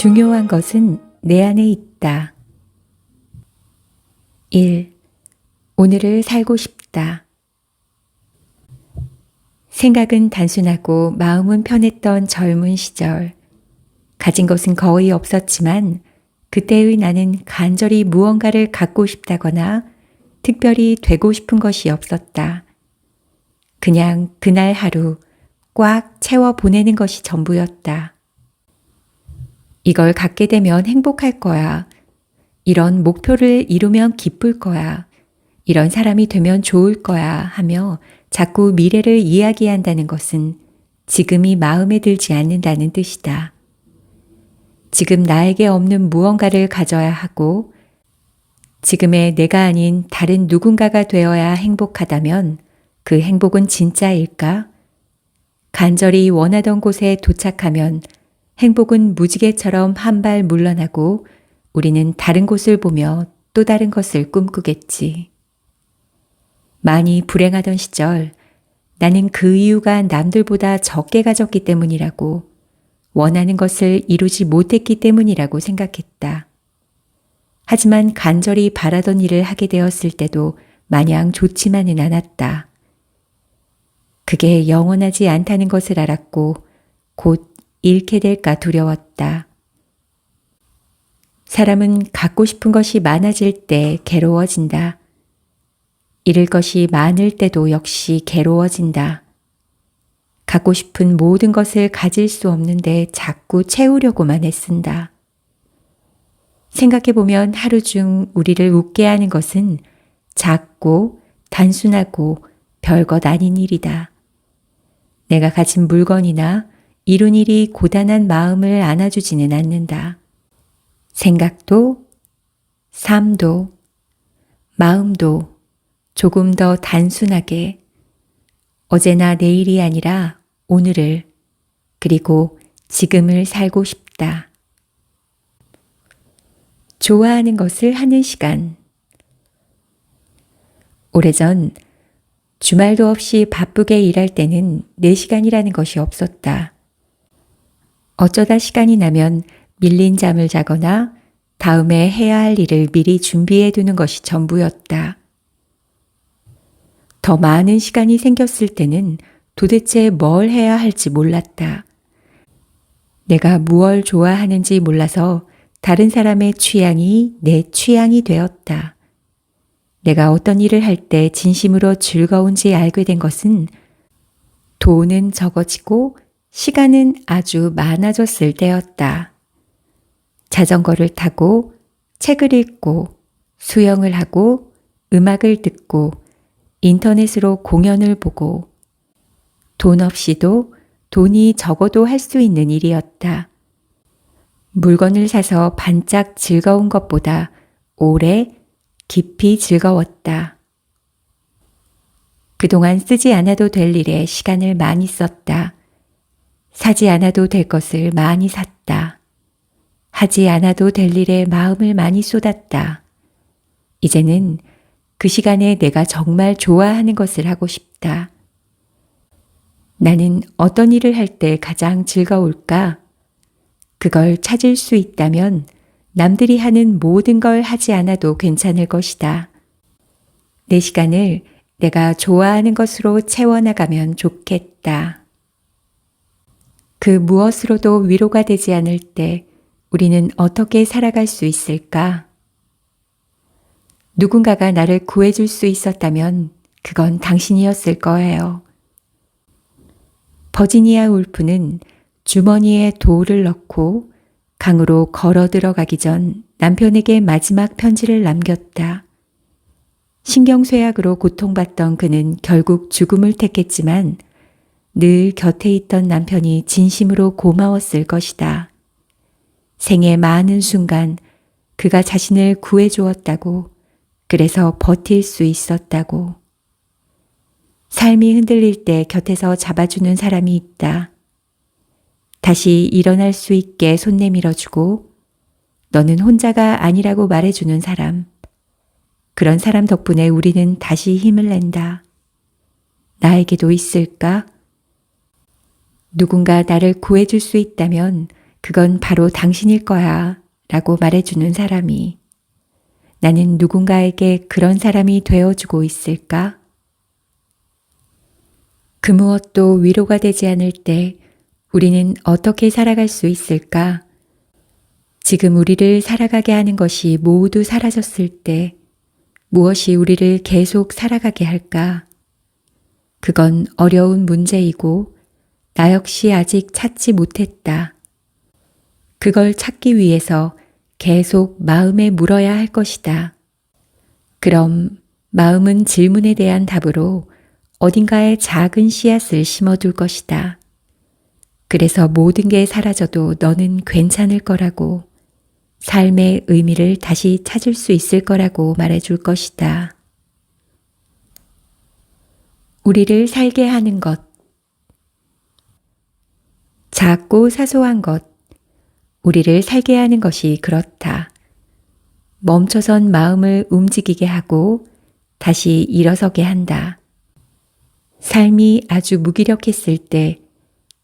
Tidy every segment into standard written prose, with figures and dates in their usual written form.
중요한 것은 내 안에 있다. 1. 오늘을 살고 싶다. 생각은 단순하고 마음은 편했던 젊은 시절. 가진 것은 거의 없었지만 그때의 나는 간절히 무언가를 갖고 싶다거나 특별히 되고 싶은 것이 없었다. 그냥 그날 하루 꽉 채워 보내는 것이 전부였다. 이걸 갖게 되면 행복할 거야. 이런 목표를 이루면 기쁠 거야. 이런 사람이 되면 좋을 거야 하며 자꾸 미래를 이야기한다는 것은 지금이 마음에 들지 않는다는 뜻이다. 지금 나에게 없는 무언가를 가져야 하고 지금의 내가 아닌 다른 누군가가 되어야 행복하다면 그 행복은 진짜일까? 간절히 원하던 곳에 도착하면 행복은 무지개처럼 한 발 물러나고 우리는 다른 곳을 보며 또 다른 것을 꿈꾸겠지. 많이 불행하던 시절 나는 그 이유가 남들보다 적게 가졌기 때문이라고 원하는 것을 이루지 못했기 때문이라고 생각했다. 하지만 간절히 바라던 일을 하게 되었을 때도 마냥 좋지만은 않았다. 그게 영원하지 않다는 것을 알았고 곧 잃게 될까 두려웠다. 사람은 갖고 싶은 것이 많아질 때 괴로워진다. 잃을 것이 많을 때도 역시 괴로워진다. 갖고 싶은 모든 것을 가질 수 없는데 자꾸 채우려고만 애쓴다. 생각해보면 하루 중 우리를 웃게 하는 것은 작고 단순하고 별것 아닌 일이다. 내가 가진 물건이나 이룬 일이 고단한 마음을 안아주지는 않는다. 생각도, 삶도, 마음도 조금 더 단순하게 어제나 내일이 아니라 오늘을 그리고 지금을 살고 싶다. 좋아하는 것을 하는 시간. 오래전 주말도 없이 바쁘게 일할 때는 내 시간이라는 것이 없었다. 어쩌다 시간이 나면 밀린 잠을 자거나 다음에 해야 할 일을 미리 준비해 두는 것이 전부였다. 더 많은 시간이 생겼을 때는 도대체 뭘 해야 할지 몰랐다. 내가 무얼 좋아하는지 몰라서 다른 사람의 취향이 내 취향이 되었다. 내가 어떤 일을 할 때 진심으로 즐거운지 알게 된 것은 돈은 적어지고 시간은 아주 많아졌을 때였다. 자전거를 타고 책을 읽고 수영을 하고 음악을 듣고 인터넷으로 공연을 보고 돈 없이도 돈이 적어도 할 수 있는 일이었다. 물건을 사서 반짝 즐거운 것보다 오래 깊이 즐거웠다. 그동안 쓰지 않아도 될 일에 시간을 많이 썼다. 사지 않아도 될 것을 많이 샀다. 하지 않아도 될 일에 마음을 많이 쏟았다. 이제는 그 시간에 내가 정말 좋아하는 것을 하고 싶다. 나는 어떤 일을 할 때 가장 즐거울까? 그걸 찾을 수 있다면 남들이 하는 모든 걸 하지 않아도 괜찮을 것이다. 내 시간을 내가 좋아하는 것으로 채워나가면 좋겠다. 그 무엇으로도 위로가 되지 않을 때 우리는 어떻게 살아갈 수 있을까? 누군가가 나를 구해줄 수 있었다면 그건 당신이었을 거예요. 버지니아 울프는 주머니에 돌을 넣고 강으로 걸어 들어가기 전 남편에게 마지막 편지를 남겼다. 신경쇠약으로 고통받던 그는 결국 죽음을 택했지만 늘 곁에 있던 남편이 진심으로 고마웠을 것이다. 생애 많은 순간 그가 자신을 구해주었다고, 그래서 버틸 수 있었다고. 삶이 흔들릴 때 곁에서 잡아주는 사람이 있다. 다시 일어날 수 있게 손 내밀어주고 너는 혼자가 아니라고 말해주는 사람. 그런 사람 덕분에 우리는 다시 힘을 낸다. 나에게도 있을까? 누군가 나를 구해줄 수 있다면 그건 바로 당신일 거야 라고 말해주는 사람이. 나는 누군가에게 그런 사람이 되어주고 있을까? 그 무엇도 위로가 되지 않을 때 우리는 어떻게 살아갈 수 있을까? 지금 우리를 살아가게 하는 것이 모두 사라졌을 때 무엇이 우리를 계속 살아가게 할까? 그건 어려운 문제이고 나 역시 아직 찾지 못했다. 그걸 찾기 위해서 계속 마음에 물어야 할 것이다. 그럼 마음은 질문에 대한 답으로 어딘가에 작은 씨앗을 심어둘 것이다. 그래서 모든 게 사라져도 너는 괜찮을 거라고, 삶의 의미를 다시 찾을 수 있을 거라고 말해줄 것이다. 우리를 살게 하는 것. 작고 사소한 것. 우리를 살게 하는 것이 그렇다. 멈춰선 마음을 움직이게 하고 다시 일어서게 한다. 삶이 아주 무기력했을 때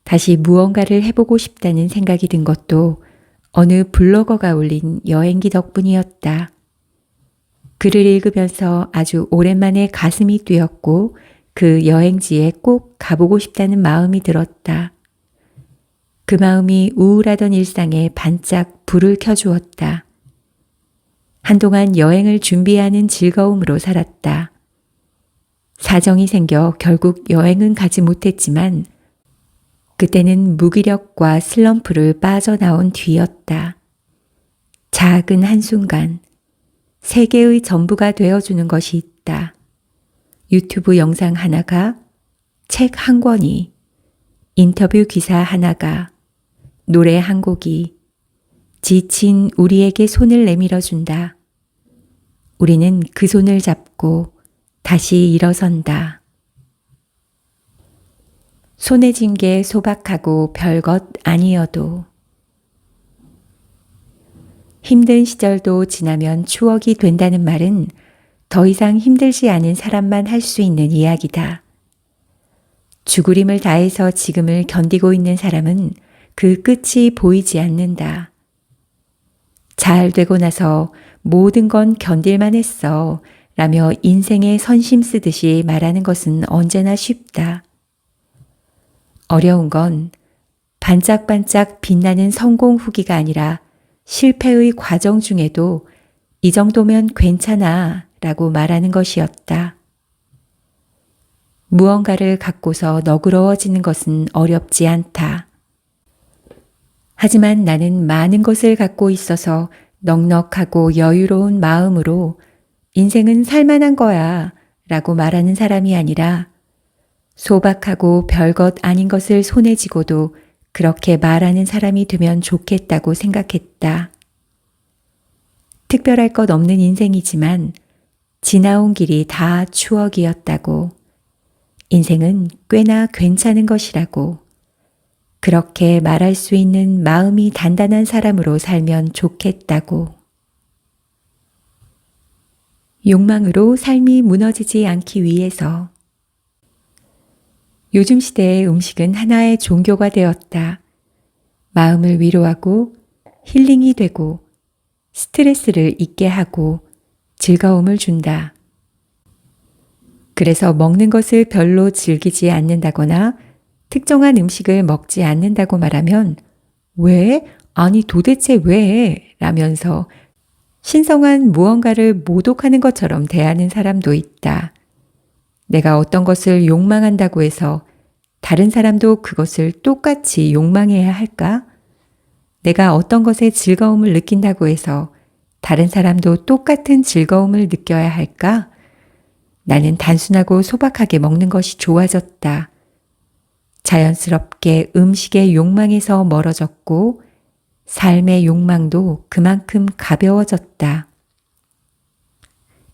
다시 무언가를 해보고 싶다는 생각이 든 것도 어느 블로거가 올린 여행기 덕분이었다. 글을 읽으면서 아주 오랜만에 가슴이 뛰었고 그 여행지에 꼭 가보고 싶다는 마음이 들었다. 그 마음이 우울하던 일상에 반짝 불을 켜주었다. 한동안 여행을 준비하는 즐거움으로 살았다. 사정이 생겨 결국 여행은 가지 못했지만 그때는 무기력과 슬럼프를 빠져나온 뒤였다. 작은 한순간, 세계의 전부가 되어주는 것이 있다. 유튜브 영상 하나가, 책 한 권이, 인터뷰 기사 하나가, 노래 한 곡이, 지친 우리에게 손을 내밀어 준다. 우리는 그 손을 잡고 다시 일어선다. 손에 쥔 게 소박하고 별것 아니어도 힘든 시절도 지나면 추억이 된다는 말은 더 이상 힘들지 않은 사람만 할 수 있는 이야기다. 죽으림을 다해서 지금을 견디고 있는 사람은 그 끝이 보이지 않는다. 잘 되고 나서 모든 건 견딜만 했어 라며 인생에 선심 쓰듯이 말하는 것은 언제나 쉽다. 어려운 건 반짝반짝 빛나는 성공 후기가 아니라 실패의 과정 중에도 이 정도면 괜찮아 라고 말하는 것이었다. 무언가를 갖고서 너그러워지는 것은 어렵지 않다. 하지만 나는 많은 것을 갖고 있어서 넉넉하고 여유로운 마음으로 인생은 살만한 거야 라고 말하는 사람이 아니라 소박하고 별것 아닌 것을 손에 쥐고도 그렇게 말하는 사람이 되면 좋겠다고 생각했다. 특별할 것 없는 인생이지만 지나온 길이 다 추억이었다고. 인생은 꽤나 괜찮은 것이라고. 그렇게 말할 수 있는 마음이 단단한 사람으로 살면 좋겠다고. 욕망으로 삶이 무너지지 않기 위해서. 요즘 시대의 음식은 하나의 종교가 되었다. 마음을 위로하고 힐링이 되고 스트레스를 잊게 하고 즐거움을 준다. 그래서 먹는 것을 별로 즐기지 않는다거나 특정한 음식을 먹지 않는다고 말하면 왜? 아니 도대체 왜? 라면서 신성한 무언가를 모독하는 것처럼 대하는 사람도 있다. 내가 어떤 것을 욕망한다고 해서 다른 사람도 그것을 똑같이 욕망해야 할까? 내가 어떤 것에 즐거움을 느낀다고 해서 다른 사람도 똑같은 즐거움을 느껴야 할까? 나는 단순하고 소박하게 먹는 것이 좋아졌다. 자연스럽게 음식의 욕망에서 멀어졌고 삶의 욕망도 그만큼 가벼워졌다.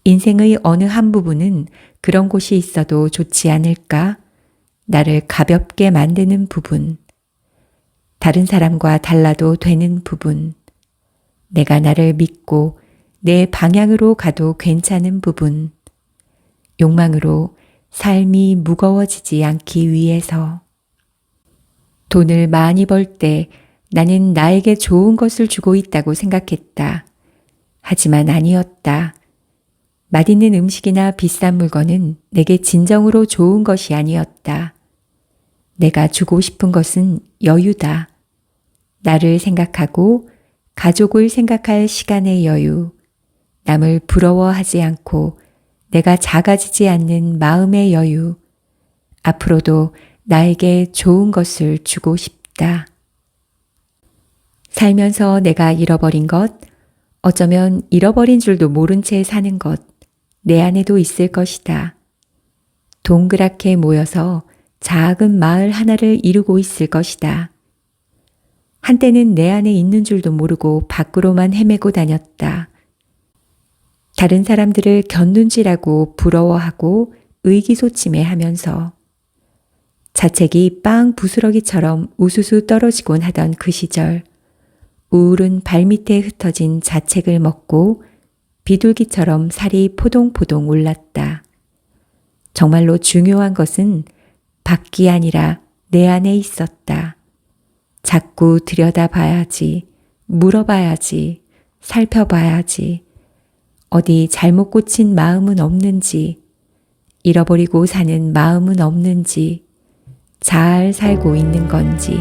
인생의 어느 한 부분은 그런 곳이 있어도 좋지 않을까? 나를 가볍게 만드는 부분. 다른 사람과 달라도 되는 부분. 내가 나를 믿고 내 방향으로 가도 괜찮은 부분. 욕망으로 삶이 무거워지지 않기 위해서. 돈을 많이 벌 때 나는 나에게 좋은 것을 주고 있다고 생각했다. 하지만 아니었다. 맛있는 음식이나 비싼 물건은 내게 진정으로 좋은 것이 아니었다. 내가 주고 싶은 것은 여유다. 나를 생각하고 가족을 생각할 시간의 여유, 남을 부러워하지 않고 내가 작아지지 않는 마음의 여유, 앞으로도 나에게 좋은 것을 주고 싶다. 살면서 내가 잃어버린 것, 어쩌면 잃어버린 줄도 모른 채 사는 것, 내 안에도 있을 것이다. 동그랗게 모여서 작은 마을 하나를 이루고 있을 것이다. 한때는 내 안에 있는 줄도 모르고 밖으로만 헤매고 다녔다. 다른 사람들을 곁눈질하고 부러워하고 의기소침해하면서 자책이 빵 부스러기처럼 우수수 떨어지곤 하던 그 시절, 우울은 발밑에 흩어진 자책을 먹고 비둘기처럼 살이 포동포동 올랐다. 정말로 중요한 것은 밖이 아니라 내 안에 있었다. 자꾸 들여다봐야지, 물어봐야지, 살펴봐야지. 어디 잘못 고친 마음은 없는지, 잃어버리고 사는 마음은 없는지, 잘 살고 있는 건지.